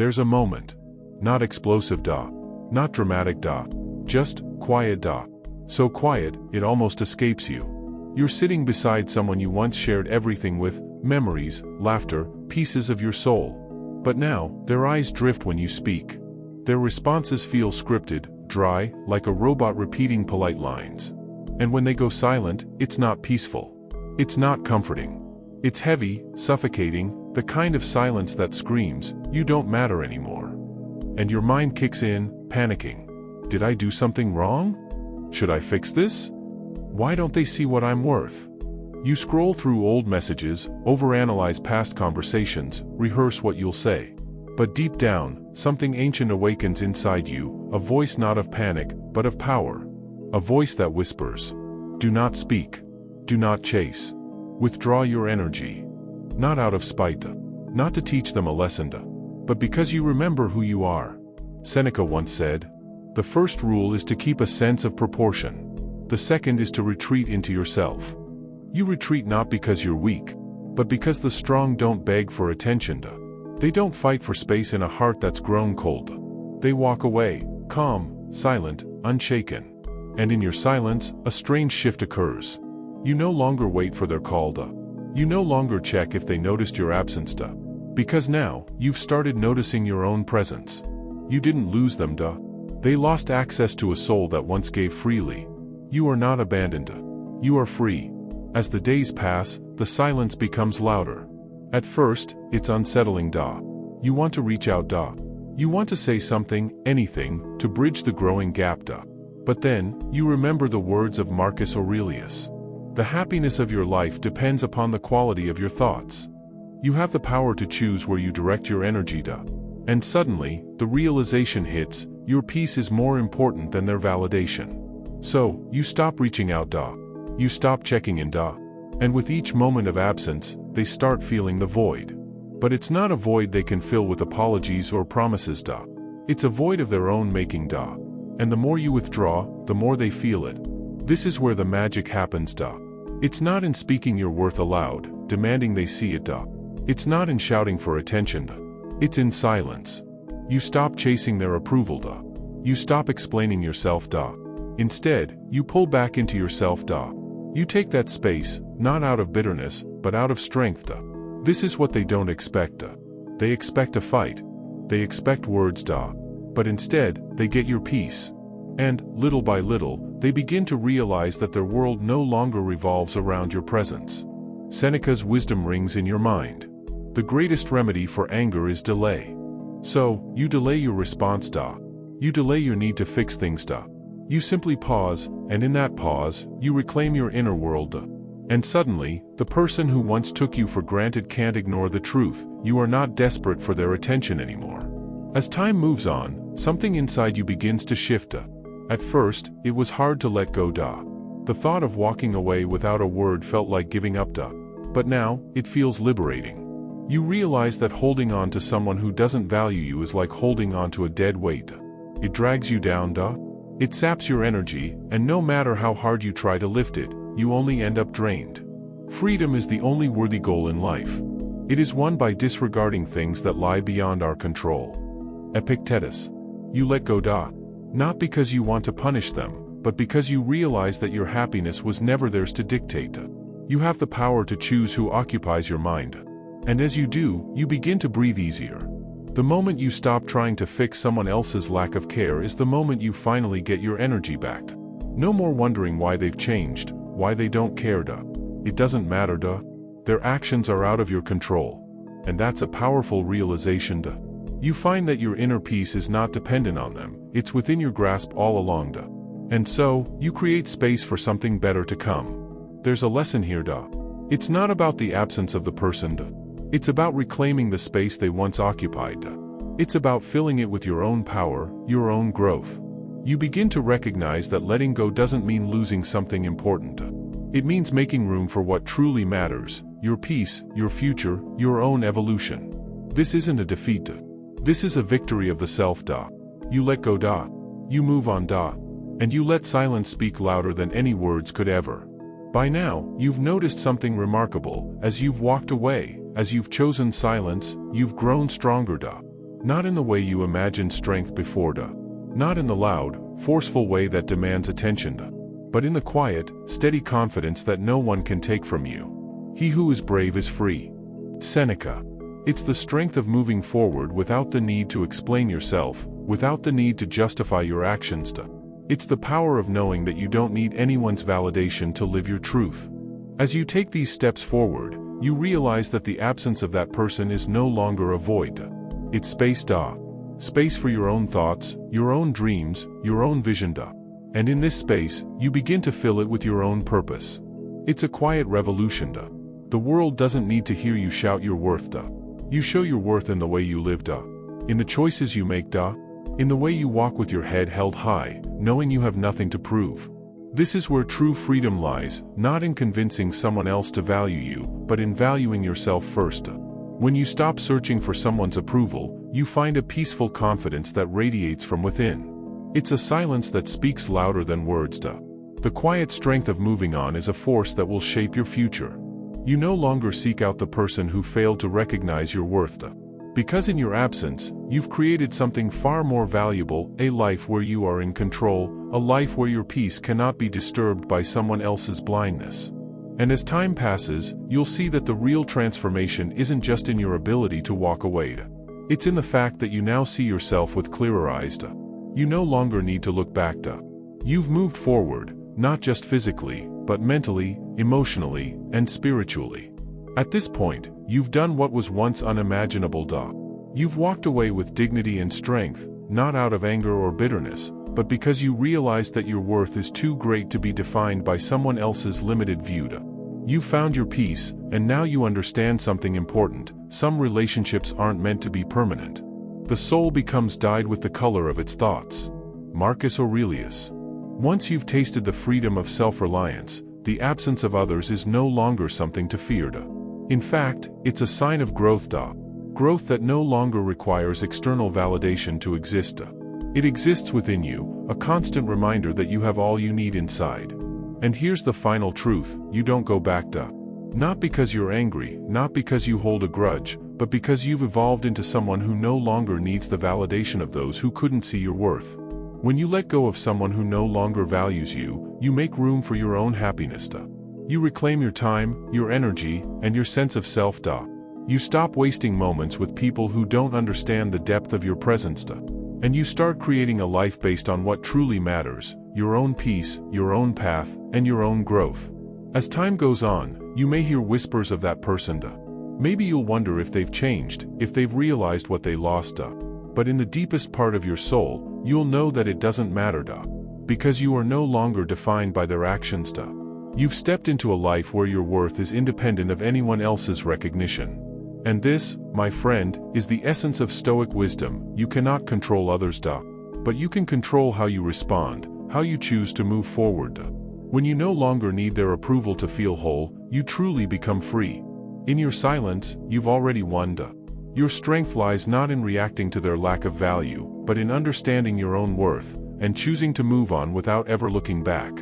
There's a moment. Not explosive da. Not dramatic da. Just quiet da. So quiet, it almost escapes you. You're sitting beside someone you once shared everything with, memories, laughter, pieces of your soul. But now, their eyes drift when you speak. Their responses feel scripted, dry, like a robot repeating polite lines. And when they go silent, it's not peaceful. It's not comforting. It's heavy, suffocating, the kind of silence that screams, "You don't matter anymore." And your mind kicks in, panicking. Did I do something wrong? Should I fix this? Why don't they see what I'm worth? You scroll through old messages, overanalyze past conversations, rehearse what you'll say. But deep down, something ancient awakens inside you, a voice not of panic, but of power. A voice that whispers, "Do not speak. Do not chase. Withdraw your energy." Not out of spite, not to teach them a lesson, but because you remember who you are. Seneca once said, "The first rule is to keep a sense of proportion. The second is to retreat into yourself." You retreat not because you're weak, but because the strong don't beg for attention. They don't fight for space in a heart that's grown cold. They walk away, calm, silent, unshaken. And in your silence, a strange shift occurs. You no longer wait for their call. You no longer check if they noticed your absence. Because now, you've started noticing your own presence. You didn't lose them. They lost access to a soul that once gave freely. You are not abandoned. You are free. As the days pass, the silence becomes louder. At first, it's unsettling. You want to reach out. You want to say something, anything, to bridge the growing gap. But then, you remember the words of Marcus Aurelius. The happiness of your life depends upon the quality of your thoughts. You have the power to choose where you direct your energy. And suddenly, the realization hits, your peace is more important than their validation. So, you stop reaching out. You stop checking in. And with each moment of absence, they start feeling the void. But it's not a void they can fill with apologies or promises. It's a void of their own making. And the more you withdraw, the more they feel it. This is where the magic happens. It's not in speaking your worth aloud, demanding they see it. It's not in shouting for attention. It's in silence. You stop chasing their approval. You stop explaining yourself. Instead, you pull back into yourself. You take that space, not out of bitterness, but out of strength. This is what they don't expect. They expect a fight. They expect words. But instead, they get your peace. And, little by little, they begin to realize that their world no longer revolves around your presence. Seneca's wisdom rings in your mind. The greatest remedy for anger is delay. So, you delay your response. You delay your need to fix things. You simply pause, and in that pause, you reclaim your inner world. And suddenly, the person who once took you for granted can't ignore the truth. You are not desperate for their attention anymore. As time moves on, something inside you begins to shift. At first, it was hard to let go. The thought of walking away without a word felt like giving up. But now, it feels liberating. You realize that holding on to someone who doesn't value you is like holding on to a dead weight. It drags you down. It saps your energy, and no matter how hard you try to lift it, you only end up drained. Freedom is the only worthy goal in life. It is won by disregarding things that lie beyond our control. Epictetus. You let go. Not because you want to punish them, but because you realize that your happiness was never theirs to dictate. You have the power to choose who occupies your mind. And as you do, you begin to breathe easier. The moment you stop trying to fix someone else's lack of care is the moment you finally get your energy back. No more wondering why they've changed, why they don't care. It doesn't matter. Their actions are out of your control. And that's a powerful realization. You find that your inner peace is not dependent on them, it's within your grasp all along. And so, you create space for something better to come. There's a lesson here. It's not about the absence of the person. It's about reclaiming the space they once occupied. It's about filling it with your own power, your own growth. You begin to recognize that letting go doesn't mean losing something important. It means making room for what truly matters, your peace, your future, your own evolution. This isn't a defeat. This is a victory of the self. You let go. You move on. And you let silence speak louder than any words could ever. By now, you've noticed something remarkable. As you've walked away, as you've chosen silence, you've grown stronger. Not in the way you imagined strength before da. Not in the loud, forceful way that demands attention da. But in the quiet, steady confidence that no one can take from you. He who is brave is free. Seneca. It's the strength of moving forward without the need to explain yourself, without the need to justify your actions da. It's the power of knowing that you don't need anyone's validation to live your truth. As you take these steps forward, you realize that the absence of that person is no longer a void da. It's space da. Space for your own thoughts, your own dreams, your own vision da. And in this space, you begin to fill it with your own purpose. It's a quiet revolution da. The world doesn't need to hear you shout your worth da. You show your worth in the way you live da. In the choices you make da. In the way you walk with your head held high, knowing you have nothing to prove. This is where true freedom lies, not in convincing someone else to value you, but in valuing yourself first da. When you stop searching for someone's approval, you find a peaceful confidence that radiates from within. It's a silence that speaks louder than words da. The quiet strength of moving on is a force that will shape your future. You no longer seek out the person who failed to recognize your worth da. Because in your absence, you've created something far more valuable, a life where you are in control, a life where your peace cannot be disturbed by someone else's blindness. And as time passes, you'll see that the real transformation isn't just in your ability to walk away. It's in the fact that you now see yourself with clearer eyes. You no longer need to look back. You've moved forward, not just physically, but mentally, emotionally, and spiritually. At this point, you've done what was once unimaginable. You've walked away with dignity and strength, not out of anger or bitterness, but because you realized that your worth is too great to be defined by someone else's limited view. You found your peace, and now you understand something important: some relationships aren't meant to be permanent. The soul becomes dyed with the color of its thoughts. Marcus Aurelius. Once you've tasted the freedom of self-reliance, the absence of others is no longer something to fear. In fact, it's a sign of growth. Growth that no longer requires external validation to exist. It exists within you, a constant reminder that you have all you need inside. And here's the final truth: you don't go back. Not because you're angry, not because you hold a grudge, but because you've evolved into someone who no longer needs the validation of those who couldn't see your worth. When you let go of someone who no longer values you, you make room for your own happiness. You reclaim your time, your energy, and your sense of self. You stop wasting moments with people who don't understand the depth of your presence. And you start creating a life based on what truly matters: your own peace, your own path, and your own growth. As time goes on, you may hear whispers of that person. Maybe you'll wonder if they've changed, if they've realized what they lost. But in the deepest part of your soul, you'll know that it doesn't matter. Because you are no longer defined by their actions. You've stepped into a life where your worth is independent of anyone else's recognition. And this, my friend, is the essence of Stoic wisdom. You cannot control others. But you can control how you respond, how you choose to move forward. When you no longer need their approval to feel whole, you truly become free. In your silence, you've already won. Your strength lies not in reacting to their lack of value, but in understanding your own worth, and choosing to move on without ever looking back.